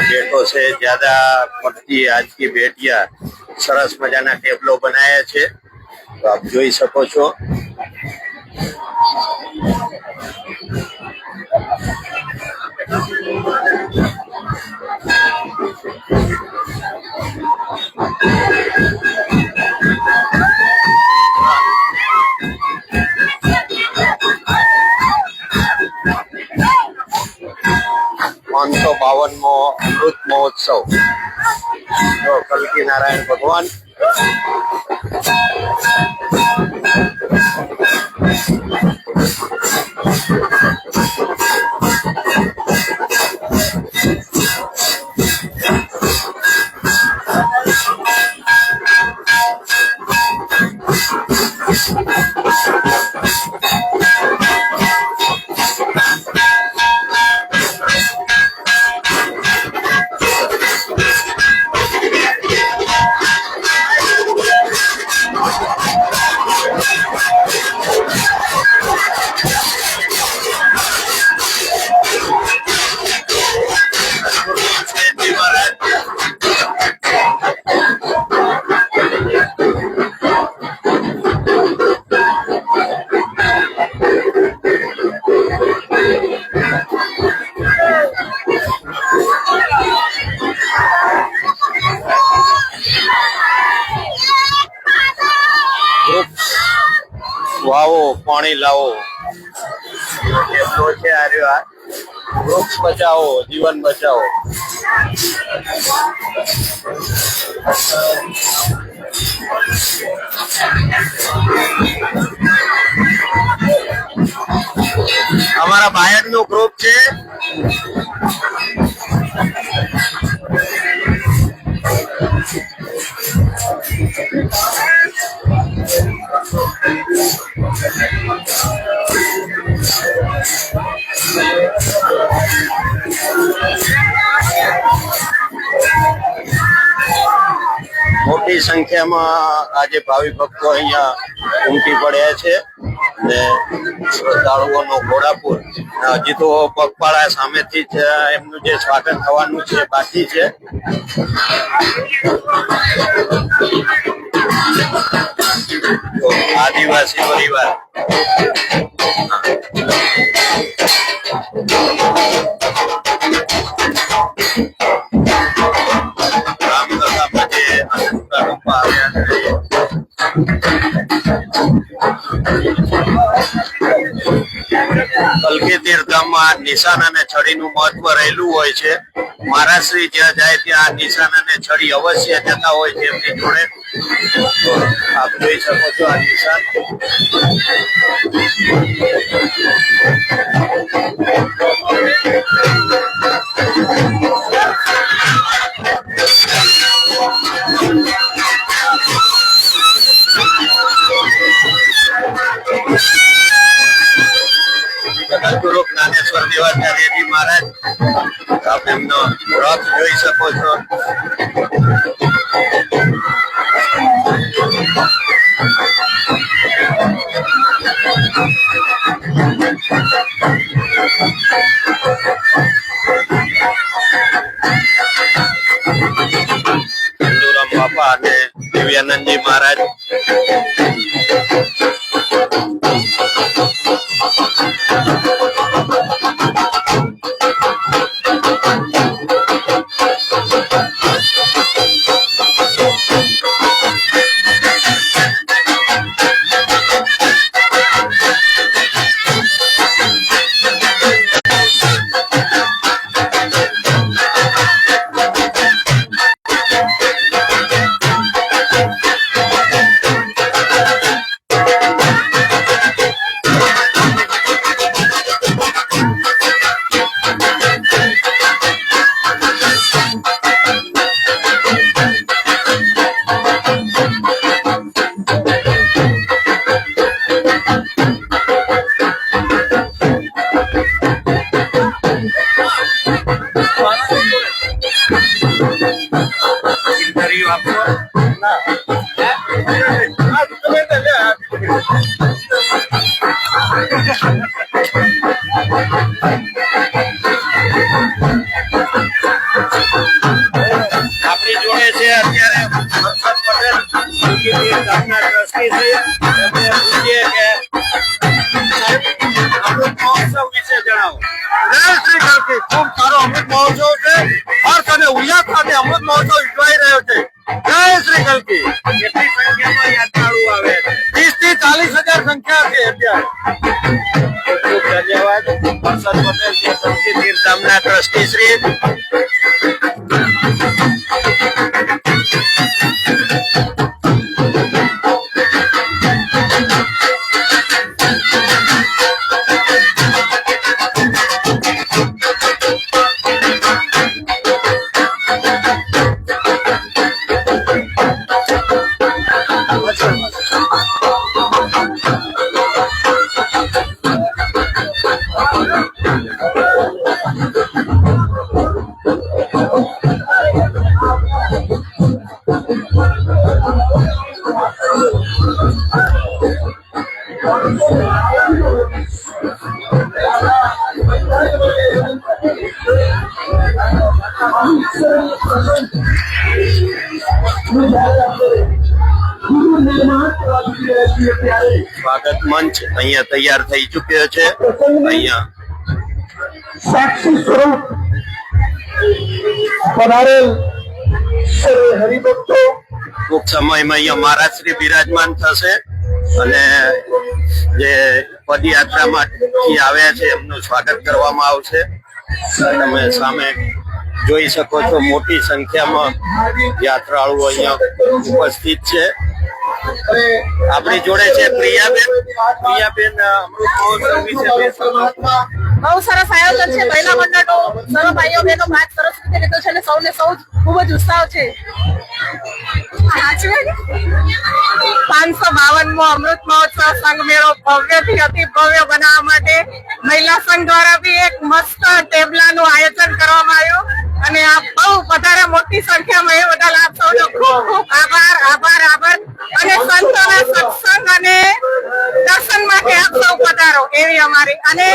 બેઠો છે જ્યાદા પડતી આજ કી બેટિયા સરસ મજાના ટેબલો બનાયા છે તો આપ જોઈ શકો છો पांचसौ 52मो अमृत महोत्सव जो कल्की नारायण भगवान વાવો પાણી લાવો છે આ રહ્યો વૃક્ષ બચાવો જીવન બચાવો અમારા બાયડ નું ગ્રુપ છે મોટી સંખ્યામાં આજે ભાવિ ભક્તો અહીંયા ઉમટી પડ્યા છે ને શ્રદ્ધાળુઓનો ઘોડાપુર હજી તો પગપાળા સામેથી જ એમનું જે સ્વાગત થવાનું છે બાકી છે આદિવાસી પરિવાર કલ્કી તીર્થધામમાં નિશાન અને છડીનું મહત્વ રહેલું હોય છે મહારાજશ્રી જ્યાં જાય ત્યાં નિશાન અને છડી અવશ્ય જતા હોય છે એમની જોડે આપ જોઈ શકો છો આ નિશાન જગતગુરુ જ્ઞાનેશ્વર દેવાચાર્યજી મહારાજ આપ એમનો રથ જોઈ શકો છો ચંદુરામ બાપા અને દિવ્યાનંદજી મહારાજ આપણી જોડે છે અત્યારે હર્ષદ પટેલ ગામના ટ્રસ્ટી છે. એમને પૂછીએ કે અમૃત મહોત્સવ વિશે જણાવો. જય શ્રી કલ્કી. ખૂબ સારો અમૃત મહોત્સવ છે. હર્ષ અને ઉલ્લાસ સાથે અમૃત મહોત્સવ ઉજવાઈ રહ્યો છે. જય શ્રી કલ્કી. કેટલી સંખ્યામાં યાત્રાળુ આવે છે? 30 થી 40,000 સંખ્યા છે અત્યારે. ખૂબ ધન્યવાદ હર્ષદ પટેલ જે શક્તિ તીર્થ ધામના ટ્રસ્ટી શ્રી. સ્વાગત મંચ અહીંયા તૈયાર થઈ ચુક્યો છે. અહીંયા સાક્ષી સ્વરૂપ પધારેલ સર્વે હરિભક્તો, ટૂંક સમયમાં અહીંયા મહારાજ શ્રી બિરાજમાન થશે અને જે પદયાત્રામાંથી આવ્યા છે એમનું સ્વાગત કરવામાં આવશે. તમે સામે જોઈ શકો છો મોટી સંખ્યામાં યાત્રાળુઓ અહીંયા ઉપસ્થિત છે. આપણી જોડે છે પ્રિયાબેન. પ્રિયાબેન, અમૃત મહોત્સવ વિશે બે શબ્દો. બહુ સરસ આયોજન છે. મહિલા મંડળનો સર્વ ભાઈઓ બહેનો ભાગ સરસ રીતે લીધો છે અને સૌને સૌ ખૂબ જ ઉત્સાહ છે. 552મો અમૃત મહોત્સવ સંઘ મેળો ભવ્યથી અતિ ભવ્ય બનાવવા માટે મહિલા સંઘ દ્વારા બી એક મસ્ત ટેબલાનું આયોજન કરવામાં આવ્યું અને આ બહુ વધારે મોટી સંખ્યામાં એ બદલ આપ સૌનો ખૂબ ખૂબ આભાર આભાર આભાર. અને સંતોના સત્સંગ અને દર્શન માટે આપ સૌ પધારો એવી અમારી અને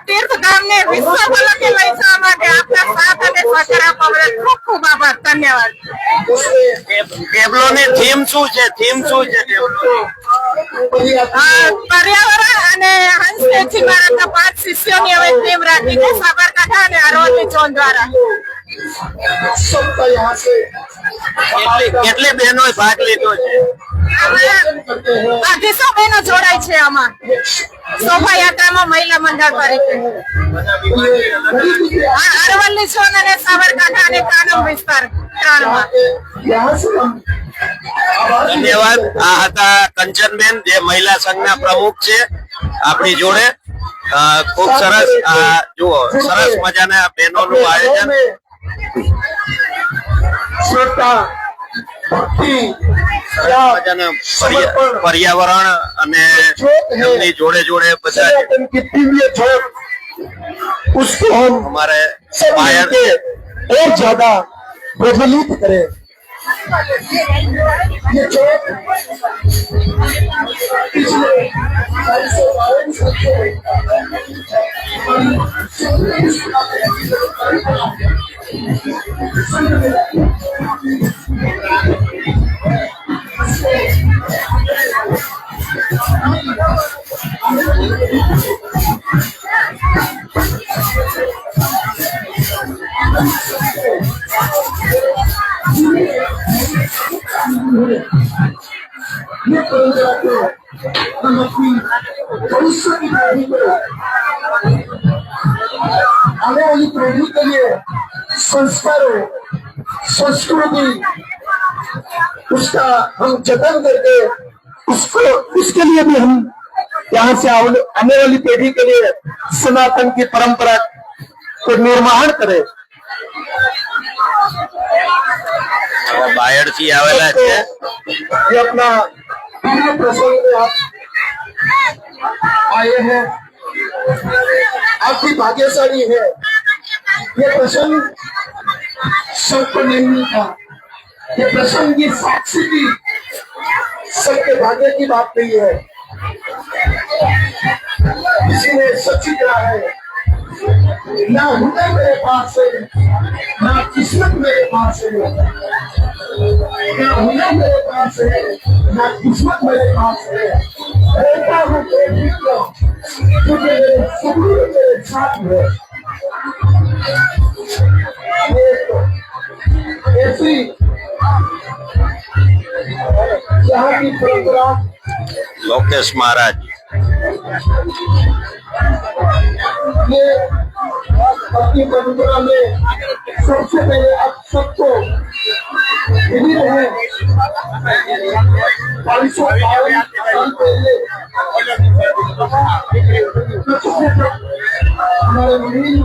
તીર્થધામને વિશ્વ પલકે લઈ જવા માટે આપના સાથ અને સહકાર આપવા બદલ ખૂબ ખૂબ આભાર. ધન્યવાદ. ટેબલોની થીમ શું છે? થીમ શું છે ટેબલોની? પર્યાવરણ અને હંસ તેથી ભારતના 5 શિષ્યોની હવે થીમ રાખીને સાબરકાંઠા અને અરવલ્લી ઝોન દ્વારા કેટલી બહેનોએ ભાગ લીધો છે? 250 બહેનો જોડાય છે આમાં શોભાયાત્રામાં મહિલા મંડળ તરીકે. અરવલ્લી ઝોન અને સાબરકાંઠા અને કાનમ વિસ્તાર 3માં. ધન્યવાદ. આ હતા કંચનબેન જે મહિલા સંઘના પ્રમુખ છે આપણી જોડે. ખૂબ સરસ. જુઓ સરસ મજાના બહેનોનું આયોજન. પર્યાવરણ અને એમની જોડે જોડે બધા हमारे और ज्यादा प्रज्वलित करे. ये परंपरा को हम अपनी भविष्य की पीढ़ी को आने वाली पीढ़ी के लिए संस्कारों संस्कृति उसका हम जतन करके उसको उसके लिए भी हम यहाँ से आने वाली पीढ़ी के लिए सनातन की परंपरा को निर्माण करें. बाहर થી આવેલા છે. ये अपना प्रसंग में आप आए हैं, आपकी भाग्यशाली है. ये प्रसंग सबको नहीं था. ये प्रसंग की साक्षी थी सबके भाग्य की बात नहीं है। किसी ने सच्ची कहा है, ना हुनर मेरे पास है, ना किस्मत मेरे पास है, ना हुनर मेरे पास है, ना किस्मत मेरे पास है। रहता हूँ क्योंकि मेरे सभी मेरे साथ है। ऐसी यहाँ की परंपरा लोकेश महाराज ये अपनी परंपरा में सबसे पहले आप सबको मिली रहे 552 साल पहले हमारे मुनीम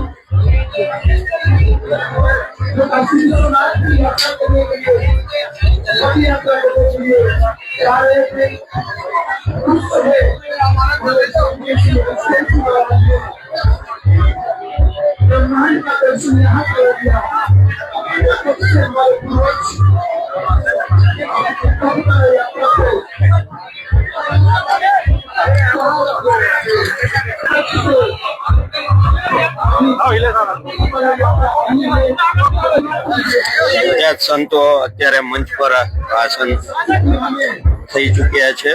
जो काशी विश्वनाथ की यात्रा करने के लिए सभी यात्रा करने के लिए जा रहे थे। उस समय ब्रह्मांड का दर्शन यहाँ कर दिया। तब से हमारे पूर्वज यात्रा को વિખ્યાત સંતો અત્યારે મંચ પર ભાષણ થઈ ચુક્યા છે.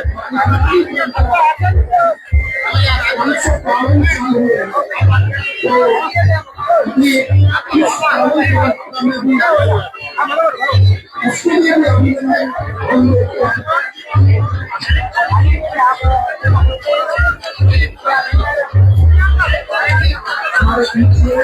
इसके लिए भी अभिनंदन हमारे पीछे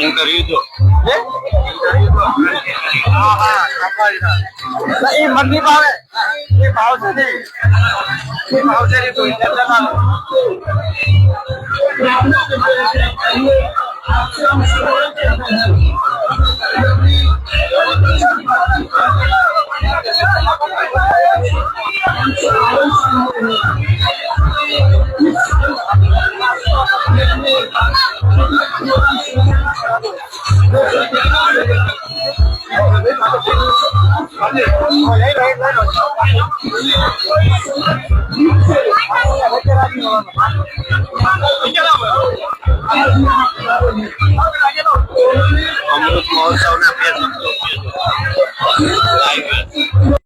ઇન્ટરવ્યુ એ મનની ભાવે એ ભાવ છે ને એ ભાવ છે તો અમૃત મહોત્સવના 2 શબ્દો